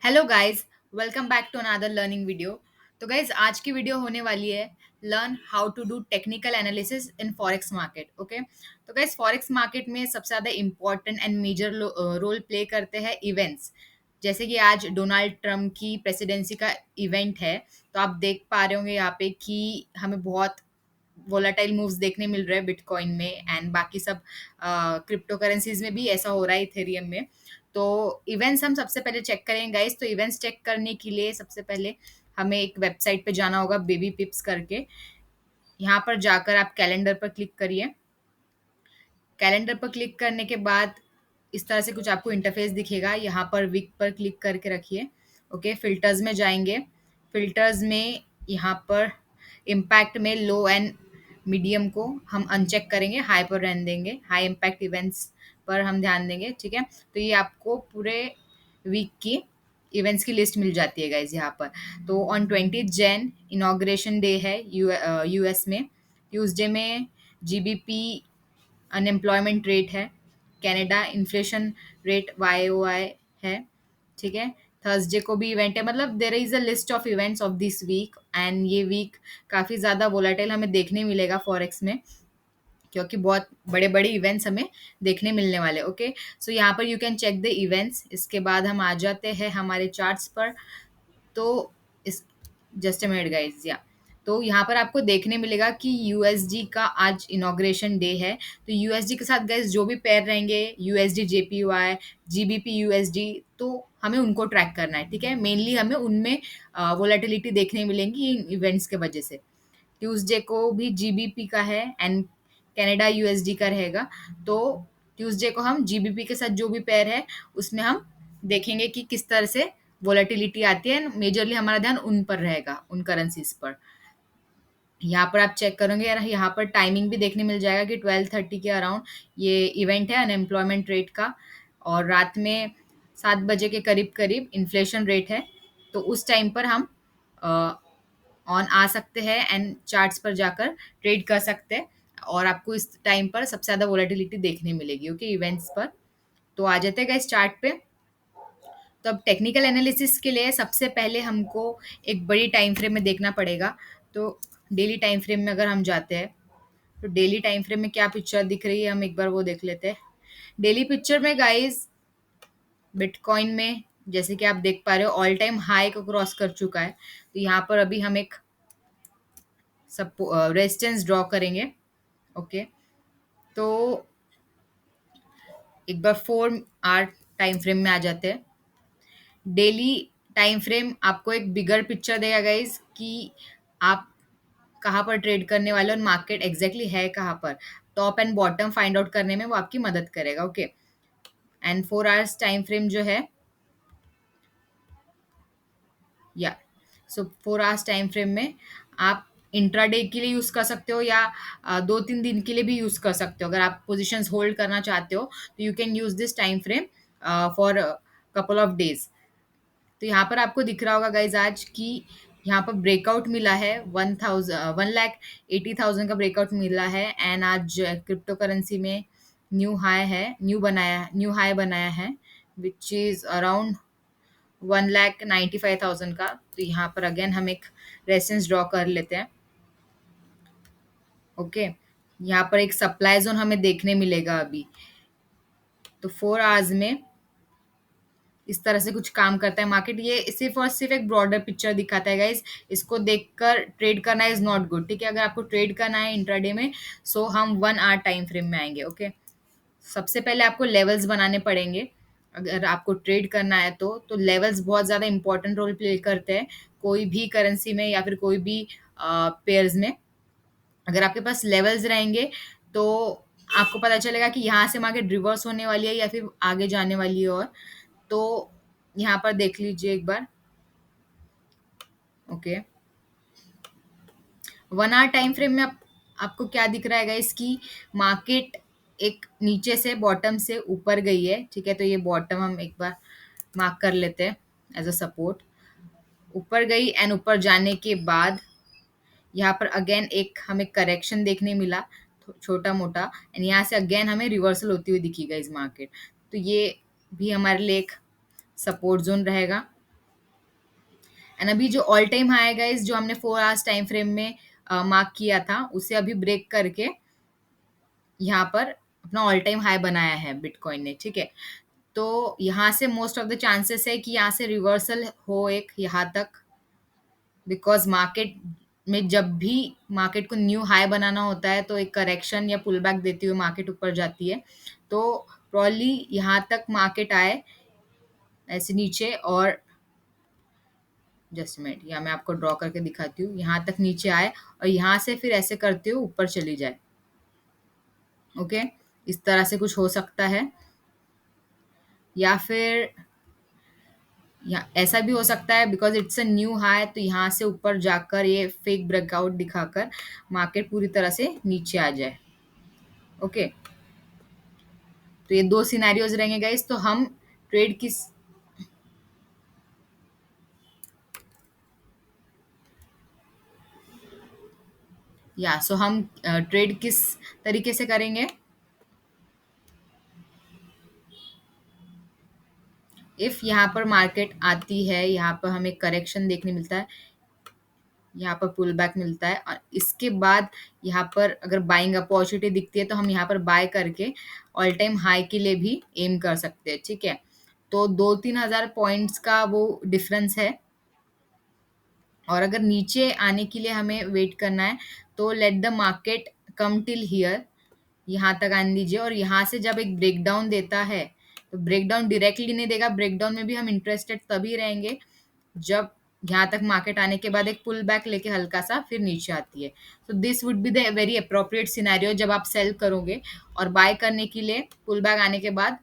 Hello guys, welcome back to another learning video. तो guys, आज की वीडियो होने वाली है learn how to do technical analysis in forex market. Okay, तो गाइस फॉरेक्स मार्केट में सबसे ज़्यादा important and major role play करते हैं इवेंट्स। जैसे कि आज डोनाल्ड ट्रम्प की प्रेसिडेंसी का इवेंट है, तो आप देख पा रहे होंगे यहाँ पे कि हमें बहुत वोलाटाइल मूव्स देखने मिल रहे हैं बिटकॉइन में एंड बाकी सब क्रिप्टो करेंसीज में भी ऐसा हो रहा है, इथेरियम में। तो इवेंट्स हम सबसे पहले चेक करेंगे गाइस। तो इवेंट्स चेक करने के लिए सबसे पहले हमें एक वेबसाइट पे जाना होगा, बेबी पिप्स करके। यहाँ पर जाकर आप कैलेंडर पर क्लिक करिए। कैलेंडर पर क्लिक करने के बाद इस तरह से कुछ आपको इंटरफेस दिखेगा। यहाँ पर वीक पर क्लिक करके रखिए। ओके, फिल्टर्स में जाएंगे। फिल्टर्स में यहाँ पर इम्पैक्ट में लो एंड मीडियम को हम अनचेक करेंगे, हाई पर रहने देंगे। हाई इम्पैक्ट इवेंट्स पर हम ध्यान देंगे, ठीक है। तो ये आपको पूरे वीक की इवेंट्स की लिस्ट मिल जाती है गाइज यहाँ पर। तो ऑन 20 जैन इनाग्रेशन डे है यूएस में। ट्यूसडे में जीबीपी अनएम्प्लॉयमेंट रेट है। कनाडा इन्फ्लेशन रेट वाई है, ठीक है। थर्सडे को भी इवेंट है। मतलब there is a list of events of this week and ये वीक काफ़ी ज़्यादा वोलाटाइल हमें देखने मिलेगा फॉरेक्स में, क्योंकि बहुत बड़े बड़े इवेंट्स हमें देखने मिलने वाले। ओके, सो यहाँ पर you can check the events. इसके बाद हम आ जाते हैं हमारे चार्ट्स पर। तो इस जस्ट अ मिनट गाइस, या तो यहाँ पर आपको देखने मिलेगा कि यूएसडी का आज इनॉग्रेशन डे है। तो यूएसडी के साथ गाइस जो भी पेयर रहेंगे, यूएसडी जेपीवाई, जीबीपी यूएसडी, तो हमें उनको ट्रैक करना है, ठीक है। मेनली हमें उनमें वोलेटिलिटी देखने मिलेंगी इन इवेंट्स के वजह से। ट्यूसडे को भी जीबीपी का है एंड कनाडा यूएसडी का रहेगा। तो ट्यूसडे को हम जीबीपी के साथ जो भी पेयर है उसमें हम देखेंगे कि किस तरह से वोलेटिलिटी आती है। मेजरली हमारा ध्यान उन पर रहेगा, उन करेंसीज पर। यहाँ पर आप चेक करोगे यार, यहाँ पर टाइमिंग भी देखने मिल जाएगा कि 12:30 के अराउंड ये इवेंट है अनएम्प्लॉयमेंट रेट का। और रात में 7 बजे के करीब करीब इन्फ्लेशन रेट है। तो उस टाइम पर हम ऑन आ सकते हैं एंड चार्ट्स पर जाकर ट्रेड कर सकते हैं। और आपको इस टाइम पर सबसे ज़्यादा वोलेटिलिटी देखने मिलेगी, ओके, इवेंट्स पर। तो आ जाते हैं इस चार्ट पे। तो अब टेक्निकल एनालिसिस के लिए सबसे पहले हमको एक बड़ी टाइम फ्रेम में देखना पड़ेगा। तो डेली टाइम फ्रेम में अगर हम जाते हैं, तो डेली टाइम फ्रेम में क्या पिक्चर दिख रही है हम एक बार वो देख लेते हैं। डेली पिक्चर में गाइस बिटकॉइन में जैसे कि आप देख पा रहे हो ऑल टाइम हाई को क्रॉस कर चुका है। तो यहाँ पर अभी हम एक सब रेजिस्टेंस ड्रॉ करेंगे। ओके, तो एक बार 4 आवर टाइम फ्रेम में आ जाते हैं। डेली टाइम फ्रेम आपको एक बिगर पिक्चर देगा गाइज कि आप कहाँ पर ट्रेड करने वाले हो और मार्केट एग्जैक्टली है कहाँ पर। Top and bottom find out करने में वो आपकी मदद करेगा। Okay, and 4 hours time frame जो है, या 4 आवर्स टाइम फ्रेम में आप इंट्राडे के लिए यूज़ कर सकते हो, या 2-3 दिन के लिए भी यूज़ कर सकते हो। अगर आप पोजीशंस होल्ड करना चाहते हो तो you can use this time frame for couple of days. तो यहाँ पर आपको दिख रहा होगा गाइज आज कि यहाँ पर ब्रेकआउट मिला है 1,80,000 का ब्रेकआउट मिला है। एंड आज क्रिप्टो करेंसी में न्यू हाई बनाया है विच इज़ अराउंड 1,95,000 का। तो यहाँ पर अगेन हम एक रेजिस्टेंस ड्रॉ कर लेते हैं। ओके, यहाँ पर एक सप्लाई जोन हमें देखने मिलेगा अभी। तो 4 आवर्स में इस तरह से कुछ काम करता है मार्केट। ये सिर्फ और सिर्फ एक ब्रॉडर पिक्चर दिखाता है गाइज। इसको देखकर ट्रेड करना इज नॉट गुड, ठीक है। अगर आपको ट्रेड करना है इंट्राडे में, सो हम 1 आवर टाइम फ्रेम में आएंगे। ओके, सबसे पहले आपको लेवल्स बनाने पड़ेंगे अगर आपको ट्रेड करना है। तो लेवल्स बहुत ज़्यादा इंपॉर्टेंट रोल प्ले करते हैं कोई भी करेंसी में या फिर कोई भी पेयर्स में। अगर आपके पास लेवल्स रहेंगे तो आपको पता चलेगा कि यहाँ से मार्केट रिवर्स होने वाली है या फिर आगे जाने वाली है। और तो यहाँ पर देख लीजिए एक बार। ओके, 1 आवर टाइम फ्रेम में आपको क्या दिख रहा है इसकी मार्केट एक नीचे से बॉटम से ऊपर गई है, ठीक है। तो ये बॉटम हम एक बार मार्क कर लेते हैं एज अ सपोर्ट। ऊपर गई एंड ऊपर जाने के बाद यहाँ पर अगेन एक हमें करेक्शन देखने मिला छोटा मोटा, एंड यहाँ से अगेन हमें रिवर्सल होती हुई दिखी इस मार्केट। तो ये भी हमारे लिए एक सपोर्ट जोन रहेगा। एंड अभी जो ऑल टाइम हाई है गाइस, जो हमने 4 आवर्स टाइम फ्रेम में मार्क किया था, उसे अभी ब्रेक करके यहाँ पर अपना ऑल टाइम हाई बनाया है बिटकॉइन ने, ठीक है। तो यहाँ से मोस्ट ऑफ द चांसेस है कि यहाँ से रिवर्सल हो एक यहाँ तक, बिकॉज मार्केट में जब भी मार्केट को न्यू हाई बनाना होता है तो एक करेक्शन या पुल बैक देती हुई मार्केट ऊपर जाती है। तो प्रॉब्ली यहाँ तक मार्केट आए ऐसे नीचे, और जस्ट मिनट, या मैं आपको ड्रॉ करके दिखाती हूँ, यहाँ तक नीचे आए और यहाँ से फिर ऐसे करते हुए ऊपर चली जाए। ओके, इस तरह से कुछ हो सकता है, या फिर या ऐसा भी हो सकता है because it's a new high, तो यहाँ से ऊपर जाकर ये फेक ब्रेकआउट दिखाकर मार्केट पूरी तरह से नीचे आ जाए। ओके, तो ये दो सिनेरियोज रहेंगे गाइस। तो हम ट्रेड किस या सो हम ट्रेड किस तरीके से करेंगे? इफ यहाँ पर मार्केट आती है, यहाँ पर हमें करेक्शन देखने मिलता है, यहाँ पर पुल बैक मिलता है, और इसके बाद यहाँ पर अगर बाइंग अपॉर्चुनिटी दिखती है तो हम यहाँ पर बाय करके ऑल टाइम हाई के लिए भी एम कर सकते हैं, ठीक है। तो 2-3 हज़ार पॉइंट्स का वो डिफरेंस है, और अगर नीचे आने के लिए हमें वेट करना है तो late the market come till here, यहाँ तक आने दीजिए, और यहाँ से जब एक ब्रेकडाउन देता है, तो ब्रेकडाउन डायरेक्टली नहीं देगा, ब्रेकडाउन में भी हम इंटरेस्टेड तभी रहेंगे जब यहाँ तक मार्केट आने के बाद एक पुल बैक लेके हल्का सा फिर नीचे आती है। तो this would be the very appropriate scenario जब आप सेल करोगे, और बाय करने के लिए पुल बैक आने के बाद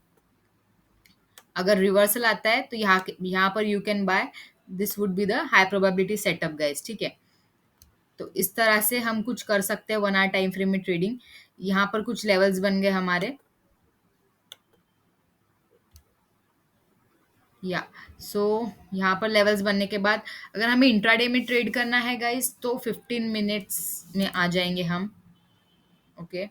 अगर रिवर्सल आता है तो यहाँ पर you can buy, this would be the high probability setup guys, ठीक है। तो इस तरह से हम कुछ कर सकते हैं 1 आवर टाइम फ्रेम में ट्रेडिंग। यहाँ पर कुछ लेवल्स बन गए हमारे, या सो यहाँ पर लेवल्स बनने के बाद अगर हमें इंट्राडे में ट्रेड करना है गाइस तो 15 मिनट्स में आ जाएंगे हम। ओके,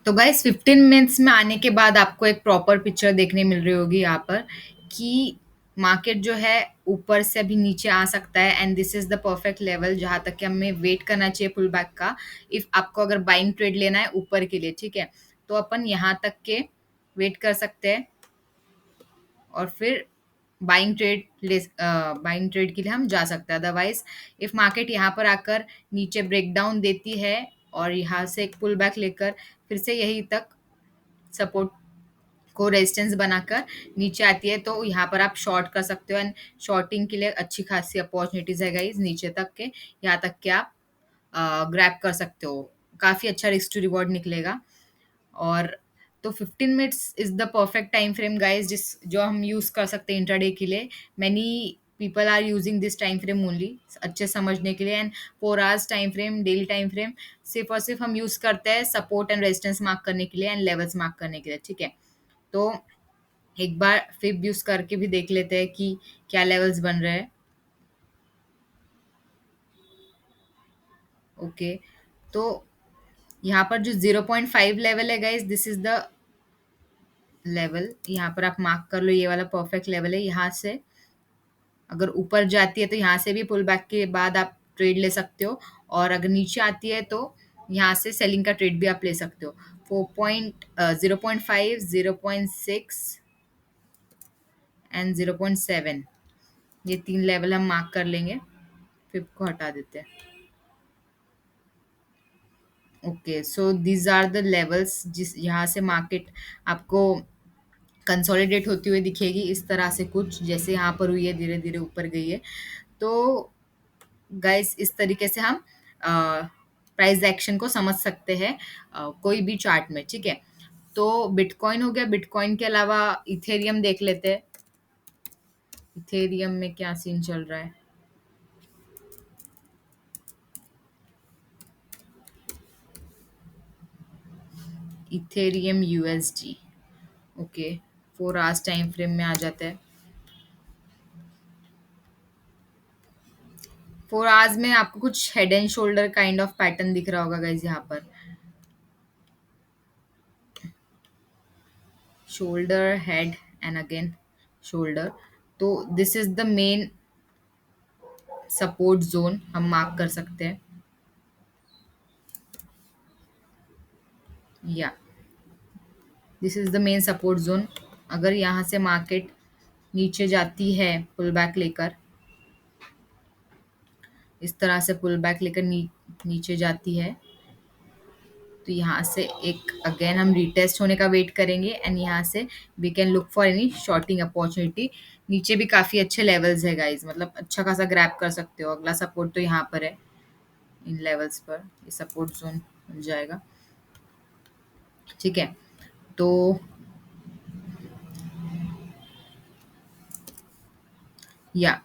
तो गाइस 15 मिनट्स में आने के बाद आपको एक प्रॉपर पिक्चर देखने मिल रही होगी यहाँ पर, कि मार्केट जो है ऊपर से अभी नीचे आ सकता है, and this is the perfect level जहाँ तक कि हमें वेट करना चाहिए पुल बैक का। इफ आपको अगर बाइंग ट्रेड लेना है ऊपर के लिए, ठीक है, तो अपन यहाँ तक के वेट कर सकते हैं, और फिर बाइंग ट्रेड के लिए हम जा सकते हैं। अदरवाइज इफ मार्केट यहाँ पर आकर नीचे ब्रेकडाउन देती है और यहाँ से एक पुल बैक लेकर फिर से यही तक सपोर्ट को रेजिस्टेंस बनाकर नीचे आती है, तो यहाँ पर आप शॉर्ट कर सकते हो, एंड शॉर्टिंग के लिए अच्छी खासी अपॉर्चुनिटीज है गाइज नीचे तक के, यहाँ तक के आप ग्रैब कर सकते हो, काफ़ी अच्छा रिस्क टू रिवॉर्ड निकलेगा। और तो 15 minutes is the perfect time frame guys, जिस जो हम यूज कर सकते हैं इंट्राडे के लिए। Many people are using this time frame only अच्छे समझने के लिए, and 4 hours time frame, daily time frame सिर्फ और सिर्फ हम यूज करते हैं सपोर्ट एंड रेजिस्टेंस मार्क करने के लिए एंड लेवल्स मार्क करने के लिए, ठीक है। तो एक बार फिब यूज करके भी देख लेते हैं कि क्या लेवल्स बन रहे हैं। ओके, तो यहाँ पर जो 0.5 लेवल है guys, this is the level, यहाँ पर आप मार्क कर लो, ये वाला परफेक्ट लेवल है। यहाँ से अगर ऊपर जाती है तो यहाँ से भी पुल बैक के बाद आप ट्रेड ले सकते हो, और अगर नीचे आती है तो यहाँ से सेलिंग का ट्रेड भी आप ले सकते हो। 0.5, 0.6 एंड 0.7, ये 3 लेवल हम मार्क कर लेंगे, फिर को हटा देते हैं। Okay, so these are the levels जिस यहाँ से मार्केट आपको कंसोलिडेट होती हुई दिखेगी, इस तरह से कुछ जैसे यहाँ पर हुई है, धीरे धीरे ऊपर गई है। तो गाइस इस तरीके से हम प्राइस एक्शन को समझ सकते हैं कोई भी चार्ट में, ठीक है। तो बिटकॉइन हो गया, बिटकॉइन के अलावा इथेरियम देख लेते हैं, इथेरियम में क्या सीन चल रहा है। Ethereum USD, okay, 4 hours time frame में आ जाता है। 4 आवर्स में आपको कुछ head and shoulder kind of pattern दिख रहा होगा गाइज, यहाँ पर shoulder, head and again shoulder. तो this is the main support zone, हम मार्क कर सकते हैं। या this is the main support zone. अगर यहाँ से मार्केट नीचे जाती है पुल बैक लेकर, इस तरह से पुल बैक लेकर नीचे जाती है, तो यहाँ से एक अगेन हम रिटेस्ट होने का वेट करेंगे एंड यहाँ से we can look for any shorting opportunity. नीचे भी काफ़ी अच्छे लेवल्स है गाइज, मतलब अच्छा खासा ग्रैब कर सकते हो। अगला सपोर्ट तो यहाँ पर है, इन लेवल्स पर ये सपोर्ट जोन बन जाएगा। ठीक है, तो या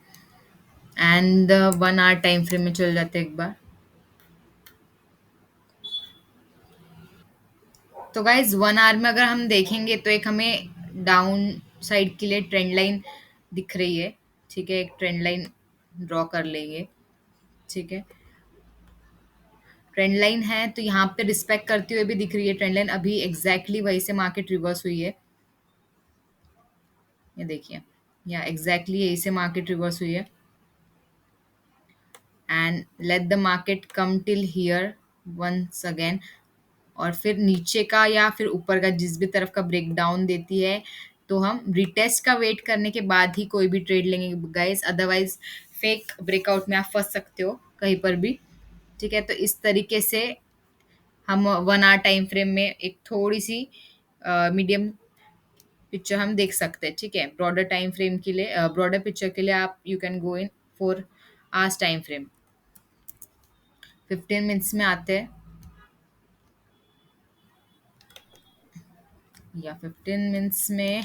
एंड 1 आवर टाइम फ्रेम में चल जाते हैं एक बार। तो गाइज 1 आवर में अगर हम देखेंगे तो एक हमें डाउन साइड के लिए ट्रेंड लाइन दिख रही है। ठीक है, एक ट्रेंड लाइन ड्रॉ कर लेंगे। ठीक है, ट्रेंड लाइन है तो यहाँ पे रिस्पेक्ट करते हुए भी दिख रही है ट्रेंड लाइन, अभी एग्जैक्टली वही से मार्केट रिवर्स हुई है। ये देखिए, या एग्जैक्टली यही से मार्केट रिवर्स हुई है and let the market come till here once again. और फिर नीचे का या फिर ऊपर का जिस भी तरफ का ब्रेक डाउन देती है, तो हम रिटेस्ट का वेट करने के बाद ही कोई भी ट्रेड लेंगे गाइस, अदरवाइज फेक ब्रेकआउट में आप फंस सकते हो कहीं पर भी। ठीक है, तो इस तरीके से हम 1 आवर टाइम फ्रेम में एक थोड़ी सी मीडियम पिक्चर हम देख सकते हैं। ठीक है, ब्रॉडर टाइम फ्रेम के लिए, ब्रॉडर पिक्चर के लिए आप you can go in 4 hours time frame. 15 minutes में आते हैं, या 15 मिनट्स में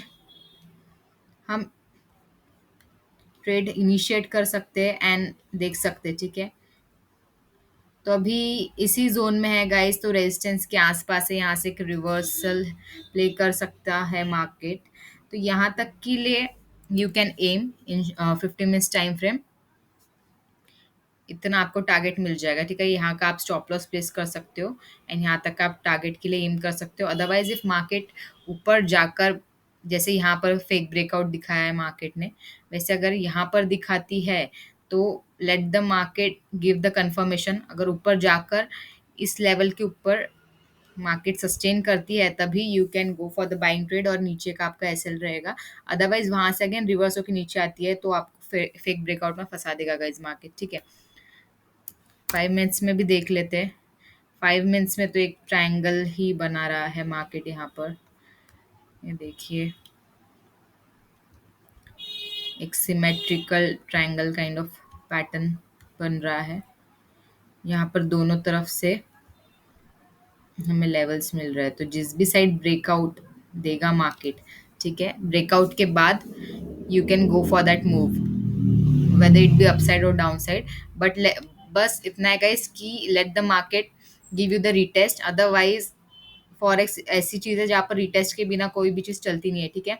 हम ट्रेड इनिशिएट कर सकते हैं एंड देख सकते हैं। ठीक है, तो अभी इसी जोन में है गाइस, तो रेजिस्टेंस के आसपास है, यहाँ से एक रिवर्सल प्ले कर सकता है मार्केट। तो यहाँ तक के लिए you can aim in 15 minutes time frame, इतना आपको टारगेट मिल जाएगा। ठीक है, यहाँ का आप स्टॉप लॉस प्लेस कर सकते हो एंड यहाँ तक आप टारगेट के लिए एम कर सकते हो। अदरवाइज इफ मार्केट ऊपर जाकर, जैसे यहाँ पर फेक ब्रेकआउट दिखाया है मार्केट ने, वैसे अगर यहाँ पर दिखाती है तो late the market give the confirmation. अगर ऊपर जाकर इस लेवल के ऊपर मार्केट सस्टेन करती है तभी you can go for the buying trade और नीचे का आपका एसएल रहेगा। अदरवाइज वहां से अगेन रिवर्स होकर नीचे आती है तो आपको फेक ब्रेकआउट में फंसा देगा गाइज मार्केट। ठीक है, 5 मिनट्स में भी देख लेते हैं। 5 मिनट्स में तो एक ट्रायंगल ही बना रहा है मार्केट यहाँ पर, ये देखिए, एक symmetrical triangle kind of pattern बन रहा है। यहाँ पर दोनों तरफ से हमें लेवल्स मिल रहा है, तो जिस भी साइड ब्रेकआउट देगा मार्केट, ठीक है, ब्रेकआउट के बाद you can go for that move, whether it be upside or downside, but बस इतना है गाइस कि late the market give you the retest. Otherwise forex ऐसी चीज है जहाँ पर रिटेस्ट के बिना कोई भी चीज चलती नहीं है। ठीक है,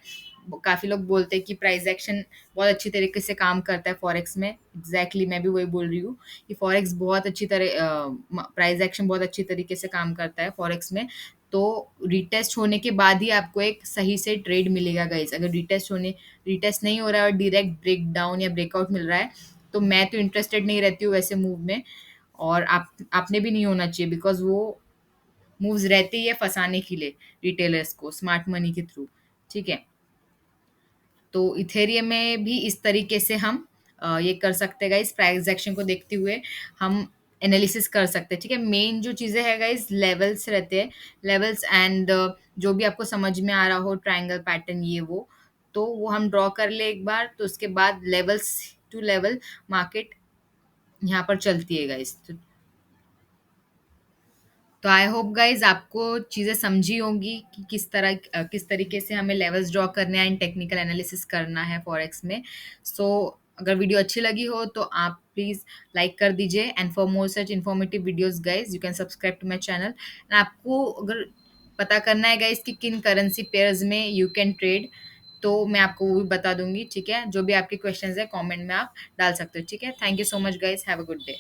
काफी लोग बोलते हैं कि प्राइस एक्शन बहुत अच्छी तरीके से काम करता है फॉरेक्स में। एग्जैक्टली मैं भी वही बोल रही हूँ कि फॉरेक्स बहुत अच्छी तरह, प्राइस एक्शन बहुत अच्छी तरीके से काम करता है फॉरेक्स में। तो रिटेस्ट होने के बाद ही आपको एक सही से ट्रेड मिलेगा गाइस। अगर रिटेस्ट नहीं हो रहा है और डायरेक्ट ब्रेक डाउन या ब्रेकआउट मिल रहा है, तो मैं तो इंटरेस्टेड नहीं रहती हूँ वैसे मूव में, और आपने भी नहीं होना चाहिए, बिकॉज वो मूव्स रहते ही है फंसाने के लिए रिटेलर्स को स्मार्ट मनी के थ्रू। ठीक है, तो इथेरियम में भी इस तरीके से हम ये कर सकते हैं गाइस, प्राइस एक्शन को देखते हुए हम एनालिसिस कर सकते हैं। ठीक है, मेन जो चीज़ें है गाइस लेवल्स रहते हैं, लेवल्स एंड जो भी आपको समझ में आ रहा हो ट्रायंगल पैटर्न ये तो वो हम ड्रॉ कर ले एक बार, तो उसके बाद लेवल्स टू लेवल मार्केट यहाँ पर चलती है गाइस। तो आई होप गाइज आपको चीज़ें समझी होंगी कि किस तरीके से हमें लेवल्स ड्रॉ करने हैं एंड टेक्निकल एनालिसिस करना है फॉरेक्स में। सो अगर वीडियो अच्छी लगी हो तो आप प्लीज़ लाइक कर दीजिए and for more such informative videos guys you can subscribe to my channel. And आपको अगर पता करना है गाइज कि किन करेंसी पेयर्स में यू कैन ट्रेड, तो मैं आपको वो भी बता दूंगी। ठीक है, जो भी आपके क्वेश्चंस है कमेंट में आप डाल सकते हो। ठीक है, thank you so much guys, have a good day.